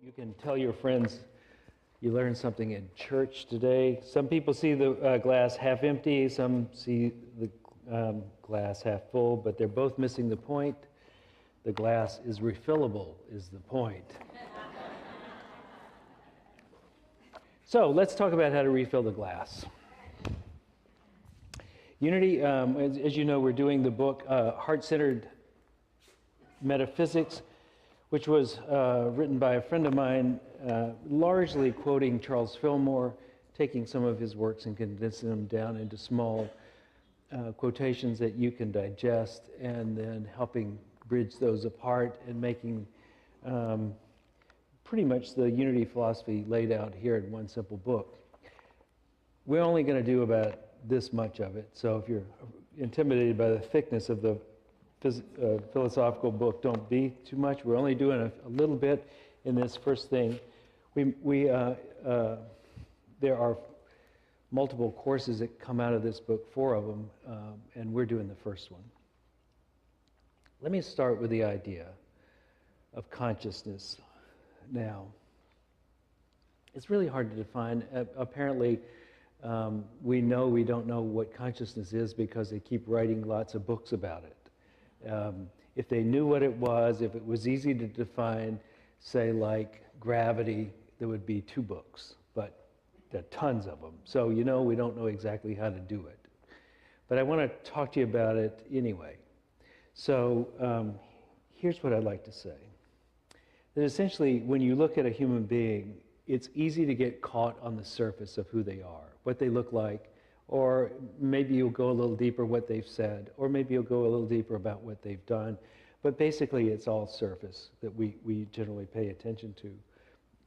You can tell your friends you learned something in church today. Some people see the glass half empty, some see the glass half full, but they're both missing the point. The glass is refillable, is the point. So let's talk about how to refill the glass. Unity, as you know, we're doing the book Heart-Centered Metaphysics, which was written by a friend of mine, largely quoting Charles Fillmore, taking some of his works and condensing them down into small quotations that you can digest, and then helping bridge those apart and making pretty much the unity philosophy laid out here in one simple book. We're only going to do about this much of it, so if you're intimidated by the thickness of the philosophical book, don't be too much. We're only doing a little bit in this first thing. There are multiple courses that come out of this book, 4 of them, and we're doing the first one. Let me start with the idea of consciousness now. It's really hard to define. Apparently, we know we don't know what consciousness is because they keep writing lots of books about it. If they knew what it was, if it was easy to define, say like gravity, there would be 2 books, but there are tons of them. So we don't know exactly how to do it. But I want to talk to you about it anyway. So here's what I'd like to say. That essentially, when you look at a human being, it's easy to get caught on the surface of who they are, what they look like, or maybe you'll go a little deeper what they've said, or maybe you'll go a little deeper about what they've done. But basically, it's all surface that we generally pay attention to.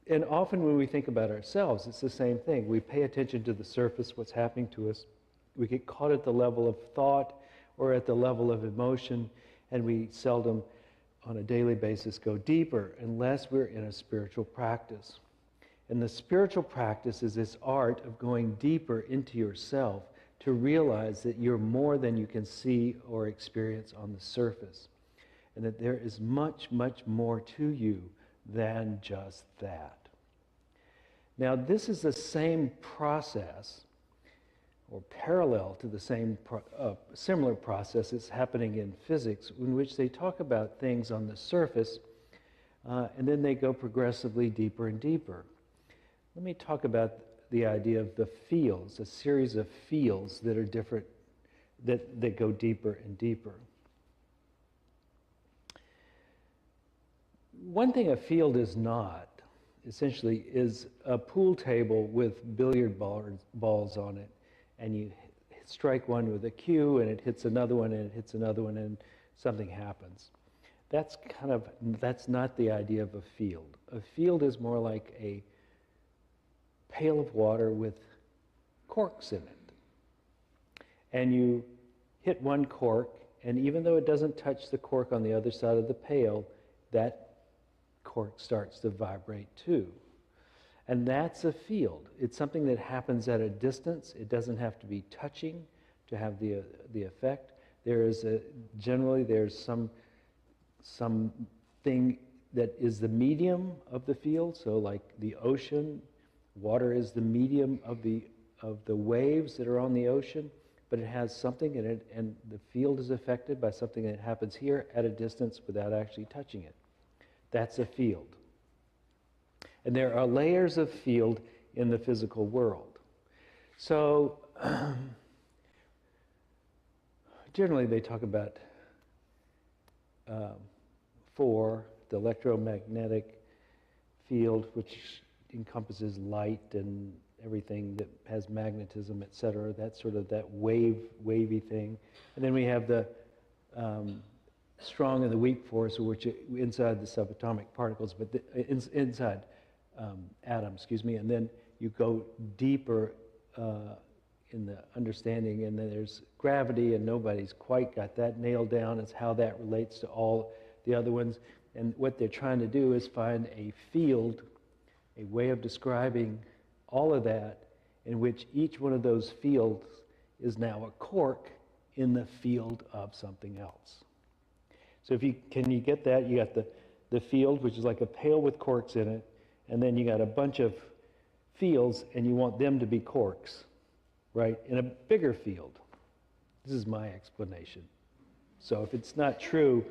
And often when we think about ourselves, it's the same thing. We pay attention to the surface, what's happening to us. We get caught at the level of thought or at the level of emotion, and we seldom, on a daily basis, go deeper unless we're in a spiritual practice. And the spiritual practice is this art of going deeper into yourself to realize that you're more than you can see or experience on the surface. And that there is much, much more to you than just that. Now, this is the same process, or parallel to the same similar process that's happening in physics, in which they talk about things on the surface, and then they go progressively deeper and deeper. Let me talk about the idea of the fields, a series of fields that are different, that go deeper and deeper. One thing a field is not, essentially, is a pool table with billiard balls on it, and you strike one with a cue, and it hits another one, and it hits another one, and something happens. That's not the idea of a field. A field is more like a pail of water with corks in it. And you hit one cork, and even though it doesn't touch the cork on the other side of the pail, that cork starts to vibrate too. And that's a field. It's something that happens at a distance. It doesn't have to be touching to have the effect. Generally there's something that is the medium of the field. So like the ocean, water is the medium of the waves that are on the ocean, but it has something in it, and the field is affected by something that happens here at a distance without actually touching it. That's a field. And there are layers of field in the physical world. So generally they talk about 4, the electromagnetic field, which encompasses light and everything that has magnetism, etc. That's sort of that wavy thing. And then we have the strong and the weak force, which inside the subatomic particles, but inside atoms, and then you go deeper in the understanding, and then there's gravity, and nobody's quite got that nailed down as how that relates to all the other ones. And what they're trying to do is find a field, a way of describing all of that, in which each one of those fields is now a cork in the field of something else. So can you get that? You got the field, which is like a pail with corks in it, and then you got a bunch of fields, and you want them to be quarks, right, in a bigger field. This is my explanation. So if it's not true,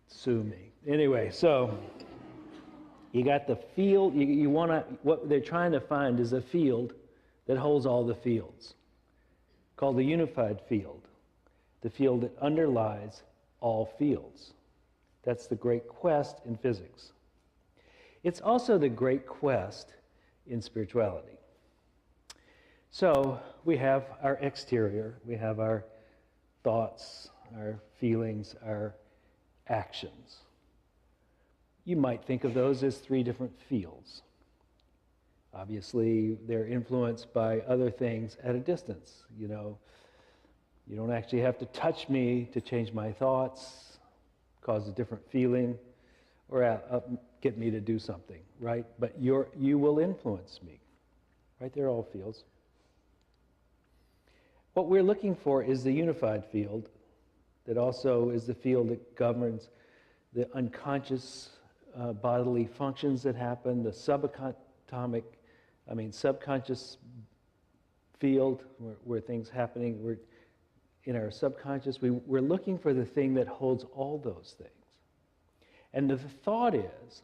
sue me. Anyway, so you got the field, you want to, what they're trying to find is a field that holds all the fields, called the unified field, the field that underlies all fields. That's the great quest in physics. It's also the great quest in spirituality. So we have our exterior, we have our thoughts, our feelings, our actions. You might think of those as three different fields. Obviously, they're influenced by other things at a distance. You know, you don't actually have to touch me to change my thoughts, cause a different feeling, or get me to do something, right? But you will influence me, right? They're all fields. What we're looking for is the unified field that also is the field that governs the unconscious bodily functions that happen, the subconscious field where things happening. We're in our subconscious. We're looking for the thing that holds all those things. And the thought is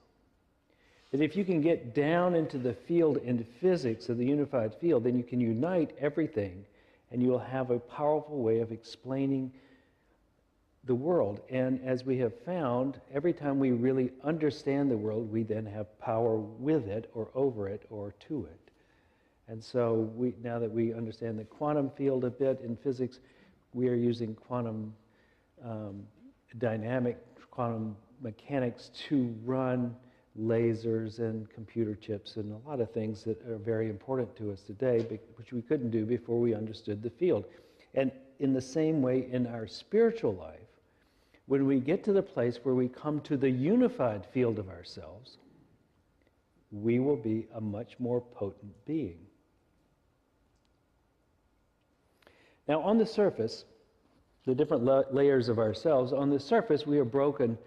that if you can get down into the field in physics of the unified field, then you can unite everything, and you will have a powerful way of explaining the world. And as we have found, every time we really understand the world, we then have power with it or over it or to it. And so now that we understand the quantum field a bit in physics, we are using quantum quantum mechanics to run lasers and computer chips and a lot of things that are very important to us today, which we couldn't do before we understood the field. And in the same way, in our spiritual life, when we get to the place where we come to the unified field of ourselves, we will be a much more potent being. Now, on the surface, the different layers of ourselves, on the surface, we are broken.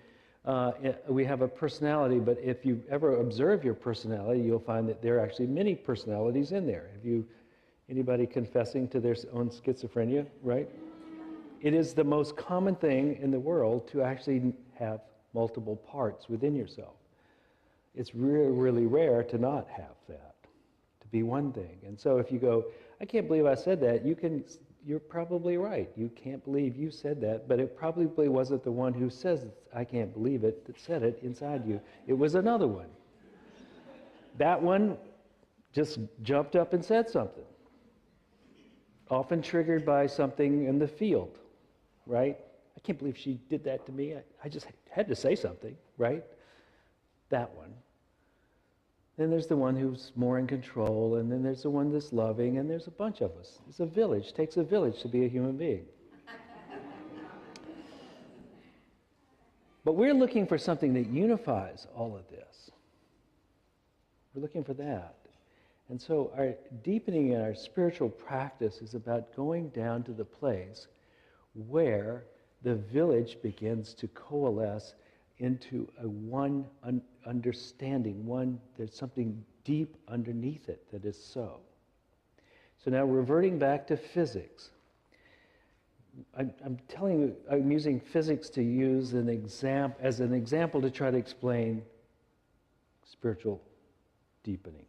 We have a personality, but if you ever observe your personality, you'll find that there are actually many personalities in there. Anybody confessing to their own schizophrenia, right? It is the most common thing in the world to actually have multiple parts within yourself. It's really, really rare to not have that, to be one thing. And so if you go, I can't believe I said that, you're probably right. You can't believe you said that, but it probably wasn't the one who says, I can't believe it, that said it inside you. It was another one. That one just jumped up and said something, often triggered by something in the field, right? I can't believe she did that to me. I just had to say something, right? That one. Then there's the one who's more in control, and then there's the one that's loving, and there's a bunch of us. It's a village. It takes a village to be a human being. But we're looking for something that unifies all of this. We're looking for that. And so our deepening in our spiritual practice is about going down to the place where the village begins to coalesce into a one understanding, there's something deep underneath it that is so. So now reverting back to physics, I'm telling you, I'm using physics to use as an example to try to explain spiritual deepening.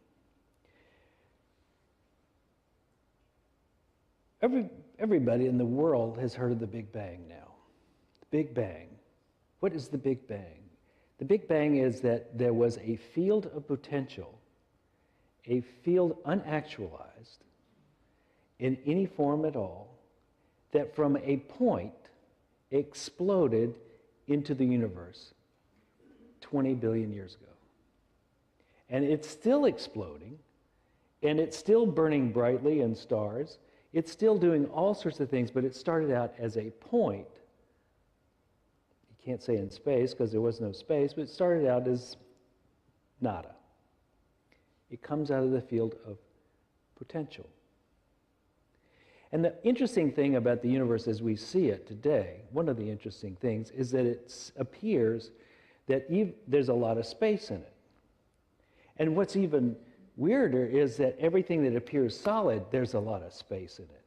Everybody in the world has heard of the Big Bang now. The Big Bang. What is the Big Bang? The Big Bang is that there was a field of potential, a field unactualized in any form at all, that from a point exploded into the universe 20 billion years ago. And it's still exploding, and it's still burning brightly in stars. It's still doing all sorts of things, but it started out as a point. You can't say in space because there was no space, but it started out as nada. It comes out of the field of potential. And the interesting thing about the universe as we see it today, one of the interesting things, is that it appears that there's a lot of space in it. And what's even weirder is that everything that appears solid, there's a lot of space in it.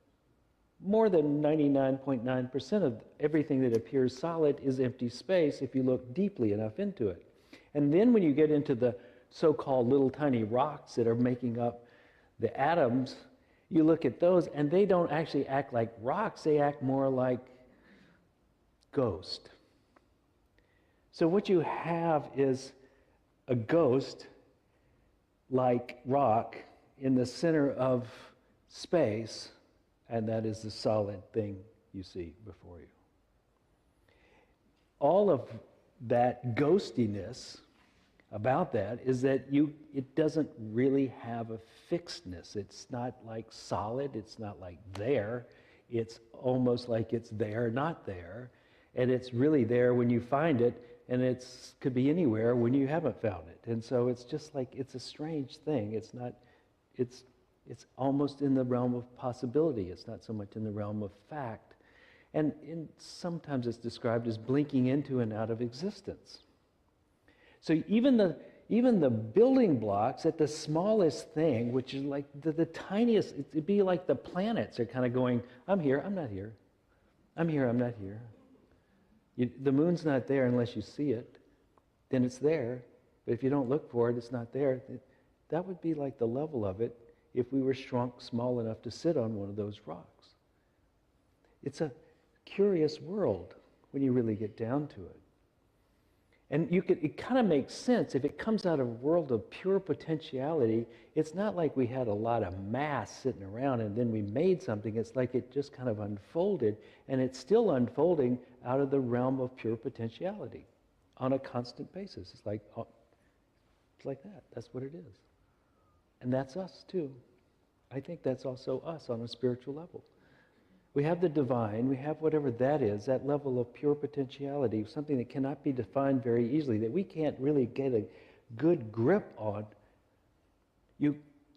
More than 99.9% of everything that appears solid is empty space if you look deeply enough into it. And then when you get into the so-called little tiny rocks that are making up the atoms, you look at those and they don't actually act like rocks, they act more like ghost. So what you have is a ghost like rock in the center of space, and that is the solid thing you see before you. All of that ghostiness about that is that it doesn't really have a fixedness. It's not like solid, it's not like there. It's almost like it's there, not there. And it's really there when you find it, and it could be anywhere when you haven't found it. And so it's just like, it's a strange thing. It's not, it's almost in the realm of possibility. It's not so much in the realm of fact. And sometimes it's described as blinking into and out of existence. So even the building blocks at the smallest thing, which is like the tiniest, it'd be like the planets are kind of going, I'm here, I'm not here. I'm here, I'm not here. The moon's not there unless you see it. Then it's there. But if you don't look for it, it's not there. That would be like the level of it if we were shrunk small enough to sit on one of those rocks. It's a curious world when you really get down to it. And it kind of makes sense if it comes out of a world of pure potentiality. It's not like we had a lot of mass sitting around and then we made something. It's like it just kind of unfolded, and it's still unfolding out of the realm of pure potentiality on a constant basis. It's like that. That's what it is. And that's us too. I think that's also us on a spiritual level. We have the divine, we have whatever that is, that level of pure potentiality, something that cannot be defined very easily, that we can't really get a good grip on.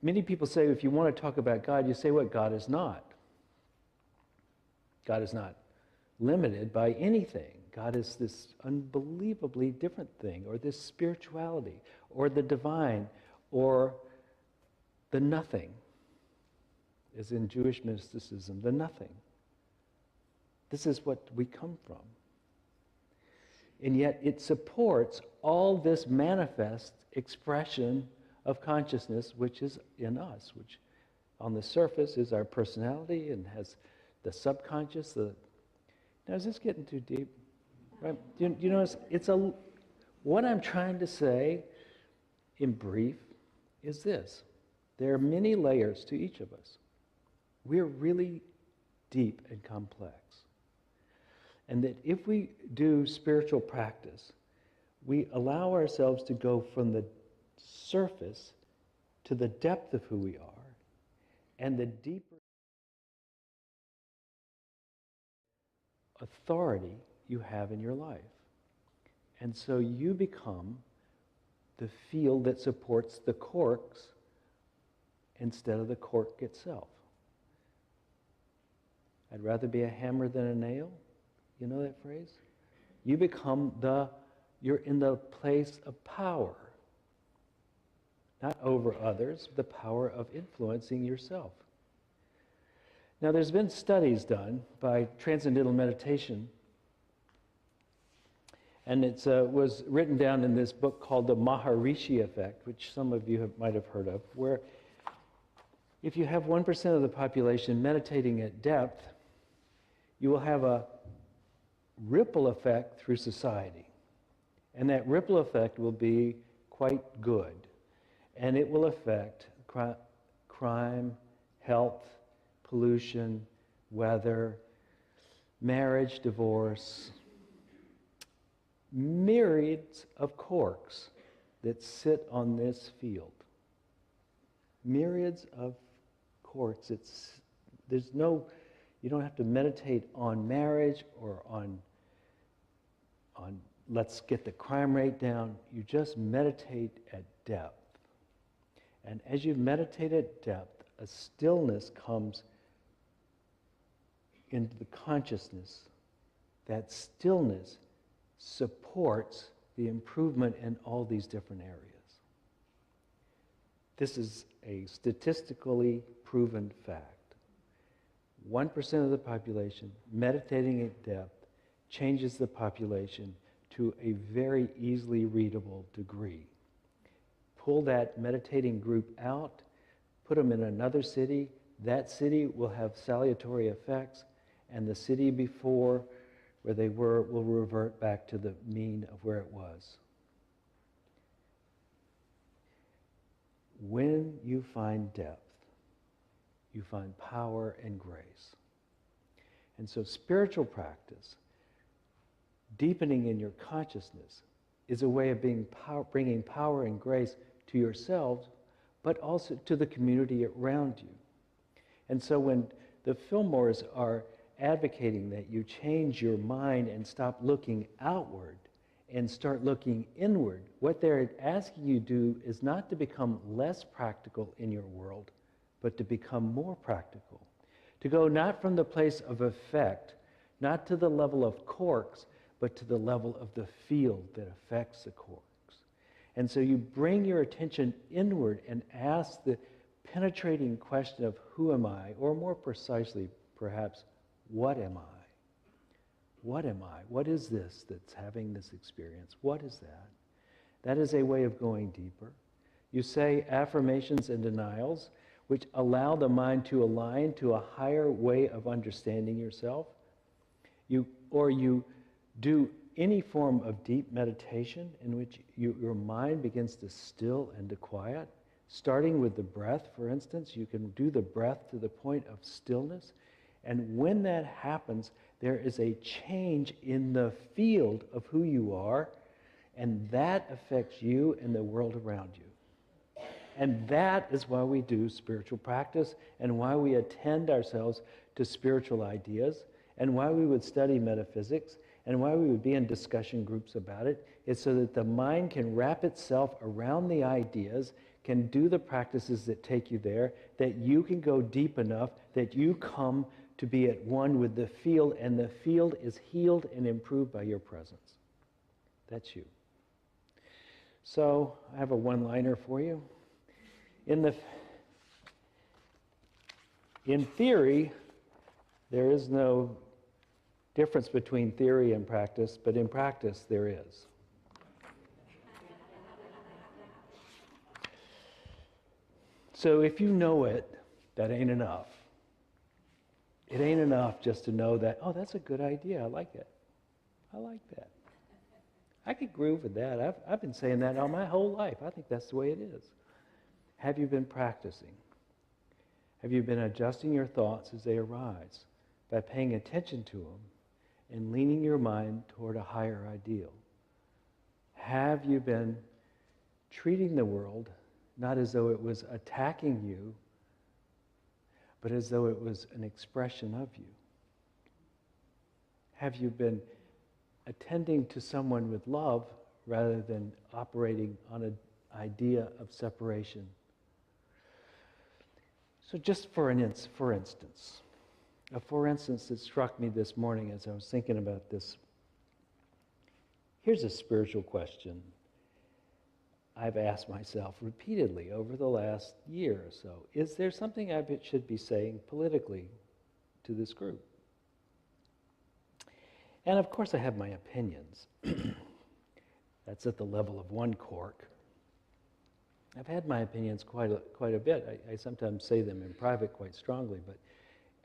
Many people say, if you want to talk about God, you say what God is not. God is not limited by anything. God is this unbelievably different thing, or this spirituality, or the divine, or the nothing, as in Jewish mysticism, the nothing. This is what we come from. And yet it supports all this manifest expression of consciousness which is in us, which on the surface is our personality and has the subconscious. Now, is this getting too deep? Right? You notice what I'm trying to say in brief is this. There are many layers to each of us. We're really deep and complex. And that if we do spiritual practice, we allow ourselves to go from the surface to the depth of who we are, and the deeper authority you have in your life. And so you become the field that supports the corks instead of the cork itself. I'd rather be a hammer than a nail. You know that phrase? You become you're in the place of power. Not over others, the power of influencing yourself. Now, there's been studies done by Transcendental Meditation, and it was written down in this book called The Maharishi Effect, which some of you might have heard of, where if you have 1% of the population meditating at depth, you will have a ripple effect through society. And that ripple effect will be quite good. And it will affect crime, health, pollution, weather, marriage, divorce, myriads of corks that sit on this field. Myriads of corks. You don't have to meditate on marriage or on let's get the crime rate down. You just meditate at depth. And as you meditate at depth, a stillness comes into the consciousness. That stillness supports the improvement in all these different areas. This is a statistically proven fact. 1% of the population meditating at depth changes the population to a very easily readable degree. Pull that meditating group out, put them in another city, that city will have salutary effects, and the city before where they were will revert back to the mean of where it was. When you find depth, you find power and grace. And so spiritual practice, deepening in your consciousness, is a way of bringing power and grace to yourselves, but also to the community around you. And so when the Fillmores are advocating that you change your mind and stop looking outward and start looking inward, what they're asking you to do is not to become less practical in your world, but to become more practical. To go not from the place of effect, not to the level of corks, but to the level of the field that affects the corks. And so you bring your attention inward and ask the penetrating question of who am I, or more precisely, perhaps, what am I? What am I? What is this that's having this experience? What is that? That is a way of going deeper. You say affirmations and denials, which allow the mind to align to a higher way of understanding yourself. You do any form of deep meditation in which your mind begins to still and to quiet. Starting with the breath, for instance, you can do the breath to the point of stillness. And when that happens, there is a change in the field of who you are, and that affects you and the world around you. And that is why we do spiritual practice, and why we attend ourselves to spiritual ideas, and why we would study metaphysics, and why we would be in discussion groups about it, is so that the mind can wrap itself around the ideas, can do the practices that take you there, that you can go deep enough that you come to be at one with the field, and the field is healed and improved by your presence. That's you. So I have a one-liner for you. In theory, there is no difference between theory and practice, but in practice there is. So if you know it, that ain't enough. It ain't enough just to know that, oh, that's a good idea, I like it. I like that. I could groove with that. I've been saying that all my whole life. I think that's the way it is. Have you been practicing? Have you been adjusting your thoughts as they arise by paying attention to them and leaning your mind toward a higher ideal? Have you been treating the world not as though it was attacking you, but as though it was an expression of you? Have you been attending to someone with love rather than operating on an idea of separation? So just for instance that struck me this morning as I was thinking about this. Here's a spiritual question I've asked myself repeatedly over the last year or so. Is there something I should be saying politically to this group? And of course I have my opinions. That's at the level of one cork. I've had my opinions quite a bit. I sometimes say them in private quite strongly, but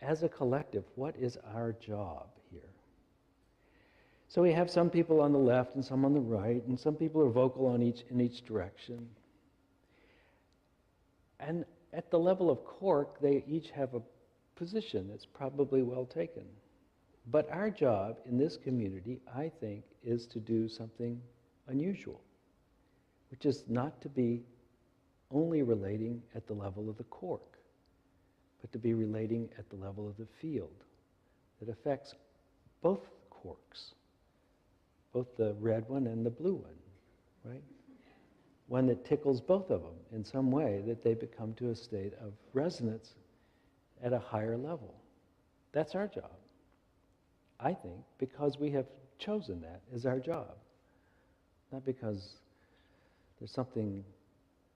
as a collective, what is our job here? So we have some people on the left and some on the right, and some people are vocal in each direction. And at the level of cork, they each have a position that's probably well taken. But our job in this community, I think, is to do something unusual, which is not to be only relating at the level of the cork, but to be relating at the level of the field that affects both corks, both the red one and the blue one, right? One that tickles both of them in some way, that they become to a state of resonance at a higher level. That's our job, I think, because we have chosen that as our job, not because there's something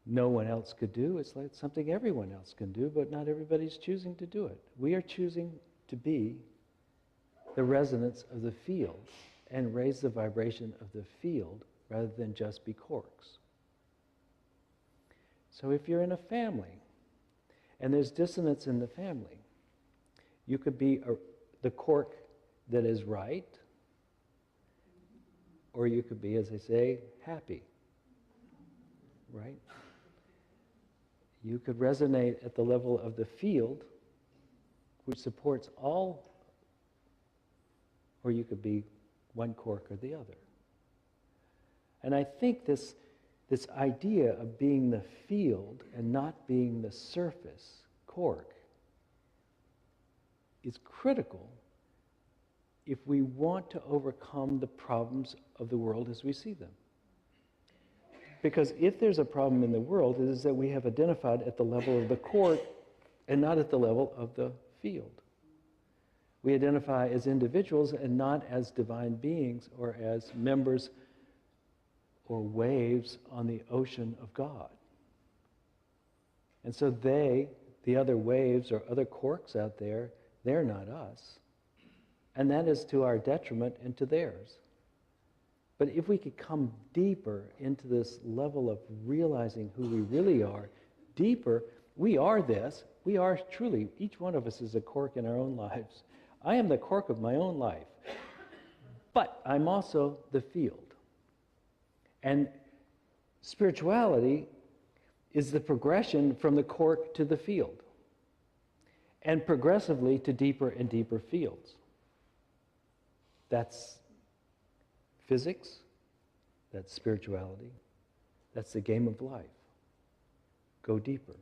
no one else could do. It's like something everyone else can do, but not everybody's choosing to do it. We are choosing to be the resonance of the field and raise the vibration of the field rather than just be corks. So if you're in a family and there's dissonance in the family, you could be the cork that is right, or you could be, as I say, happy, right? You could resonate at the level of the field, which supports all, or you could be one cork or the other. And I think this idea of being the field and not being the surface cork is critical if we want to overcome the problems of the world as we see them. Because if there's a problem in the world, it is that we have identified at the level of the cork and not at the level of the field. We identify as individuals and not as divine beings or as members or waves on the ocean of God. And so the other waves or other corks out there, they're not us. And that is to our detriment and to theirs. But if we could come deeper into this level of realizing who we really are, deeper, we are this. We are truly, each one of us is a cork in our own lives. I am the cork of my own life. But I'm also the field. And spirituality is the progression from the cork to the field. And progressively to deeper and deeper fields. That's physics, that's spirituality, that's the game of life. Go deeper.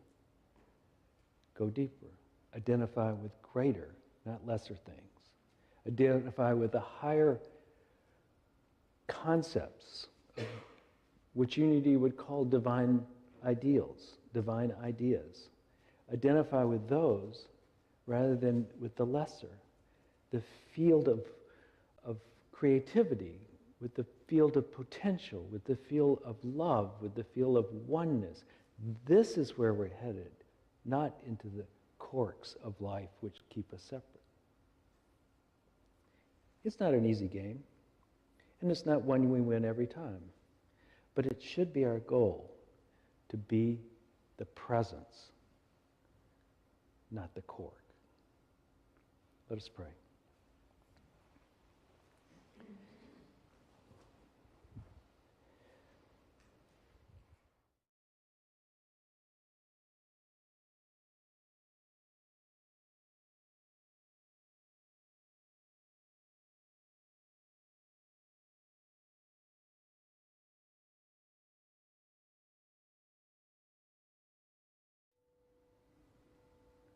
Go deeper. Identify with greater, not lesser things. Identify with the higher concepts, of which unity would call divine ideals, divine ideas. Identify with those rather than with the lesser. The field of creativity, with the field of potential, with the field of love, with the field of oneness. This is where we're headed, not into the corks of life which keep us separate. It's not an easy game, and it's not one we win every time, but it should be our goal to be the presence, not the cork. Let us pray.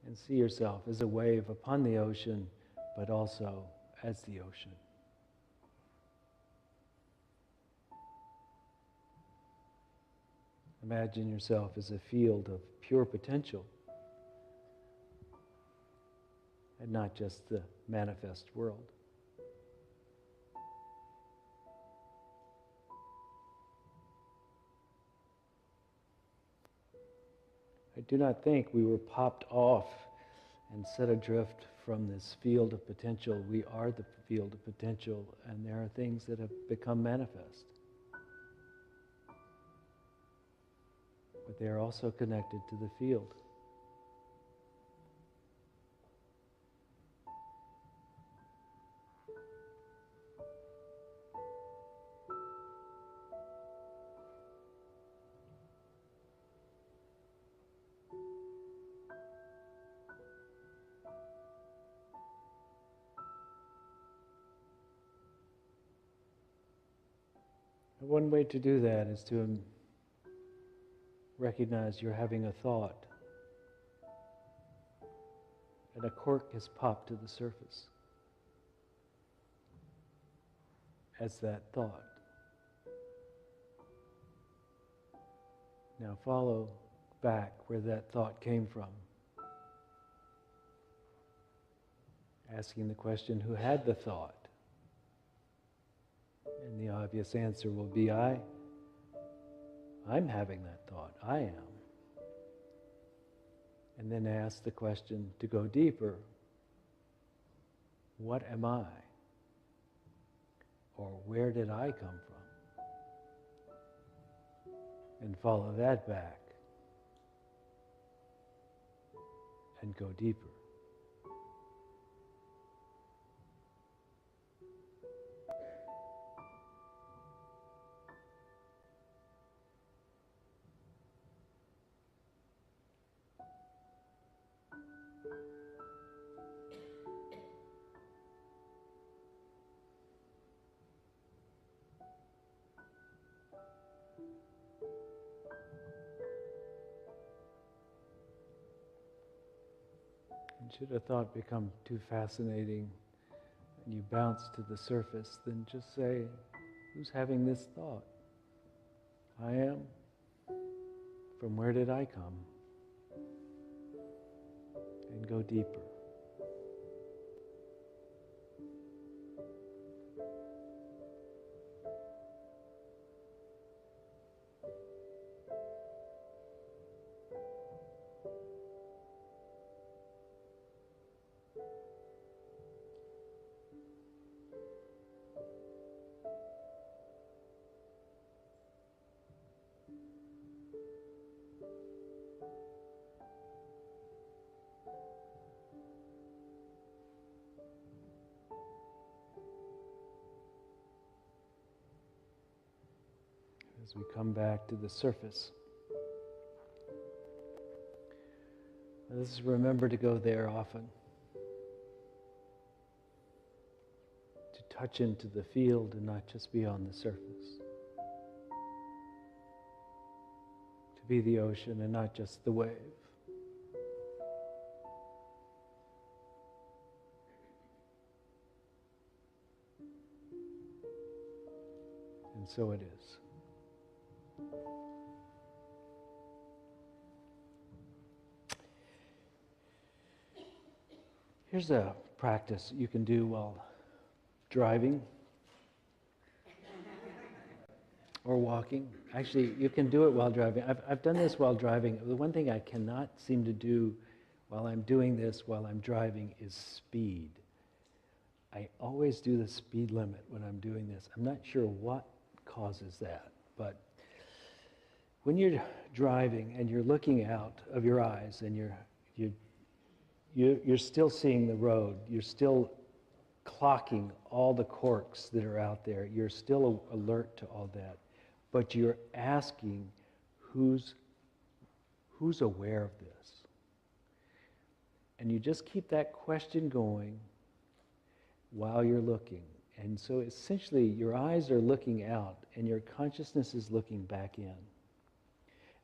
And see yourself as a wave upon the ocean, but also as the ocean. Imagine yourself as a field of pure potential, and not just the manifest world. I do not think we were popped off and set adrift from this field of potential. We are the field of potential, and there are things that have become manifest. But they are also connected to the field. One way to do that is to recognize you're having a thought, and a cork has popped to the surface as that thought. Now follow back where that thought came from, asking the question, who had the thought? And the obvious answer will be, I I'm having that thought. I am. And then ask the question to go deeper. What am I? Or where did I come from? And follow that back. And go deeper. And should a thought become too fascinating and you bounce to the surface, then just say, who's having this thought? I am. From where did I come? And go deeper. As we come back to the surface, let's remember to go there often, to touch into the field and not just be on the surface, to be the ocean and not just the wave. And so it is. Here's a practice you can do while driving or walking. Actually, you can do it while driving. I've done this while driving. The one thing I cannot seem to do while I'm doing this, while I'm driving, is speed. I always do the speed limit when I'm doing this. I'm not sure what causes that, but when you're driving and you're looking out of your eyes and you're still seeing the road, you're still clocking all the corks that are out there, you're still alert to all that, but you're asking who's aware of this? And you just keep that question going while you're looking. And so essentially your eyes are looking out and your consciousness is looking back in.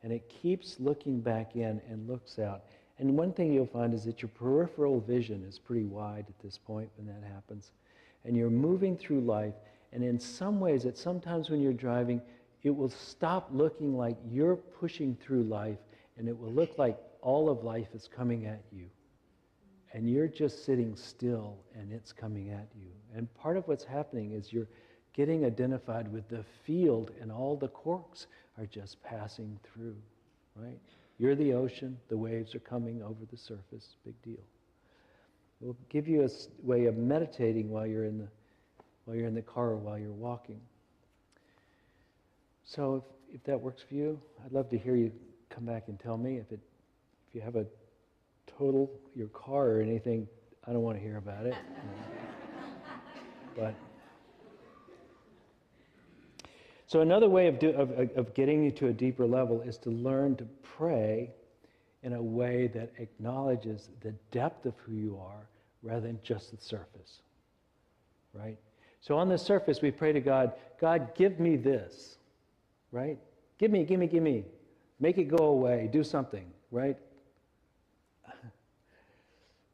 And it keeps looking back in and looks out. And one thing you'll find is that your peripheral vision is pretty wide at this point when that happens. And you're moving through life, and in some ways, at some times when you're driving, it will stop looking like you're pushing through life, and it will look like all of life is coming at you. And you're just sitting still, and it's coming at you. And part of what's happening is you're getting identified with the field, and all the corks are just passing through, right? You're the ocean, the waves are coming over the surface, big deal. We'll give you a way of meditating while you're in the car or while you're walking. So if that works for you, I'd love to hear you come back and tell me. If you have a total, your car or anything, I don't want to hear about it. But so another way of getting you to a deeper level is to learn to pray in a way that acknowledges the depth of who you are rather than just the surface, right? So on the surface, we pray to God, God, give me this, right? Give me. Make it go away. Do something, right?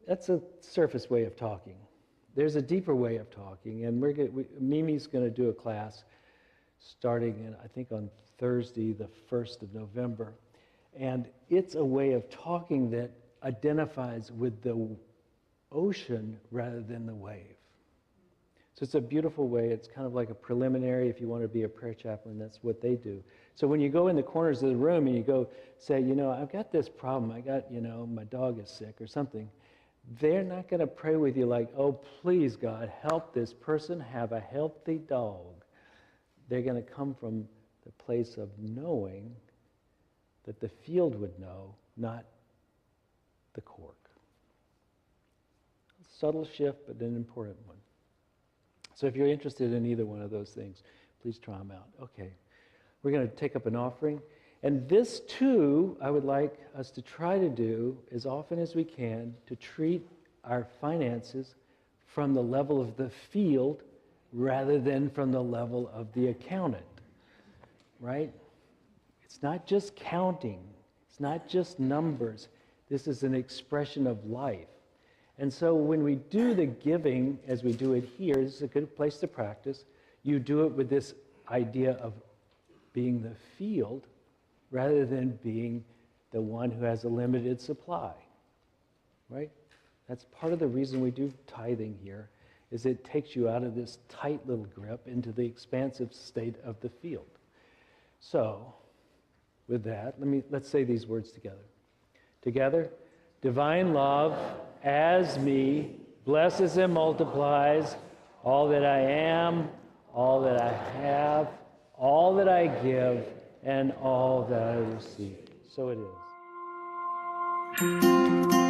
That's a surface way of talking. There's a deeper way of talking, and Mimi's going to do a class starting, I think, on Thursday, the 1st of November. And it's a way of talking that identifies with the ocean rather than the wave. So it's a beautiful way. It's kind of like a preliminary. If you want to be a prayer chaplain, that's what they do. So when you go in the corners of the room and you go say, I've got this problem. I got, my dog is sick or something. They're not going to pray with you like, oh, please, God, help this person have a healthy dog. They're going to come from the place of knowing that the field would know, not the cork. Subtle shift, but an important one. So if you're interested in either one of those things, please try them out. Okay, we're going to take up an offering. And this, too, I would like us to try to do as often as we can to treat our finances from the level of the field rather than from the level of the accountant, right? It's not just counting. It's not just numbers. This is an expression of life. And so when we do the giving, as we do it here, this is a good place to practice. You do it with this idea of being the field rather than being the one who has a limited supply, right? That's part of the reason we do tithing here, is it takes you out of this tight little grip into the expansive state of the field. So, with that, let's say these words together. Together, divine love as me blesses and multiplies all that I am, all that I have, all that I give, and all that I receive. So it is.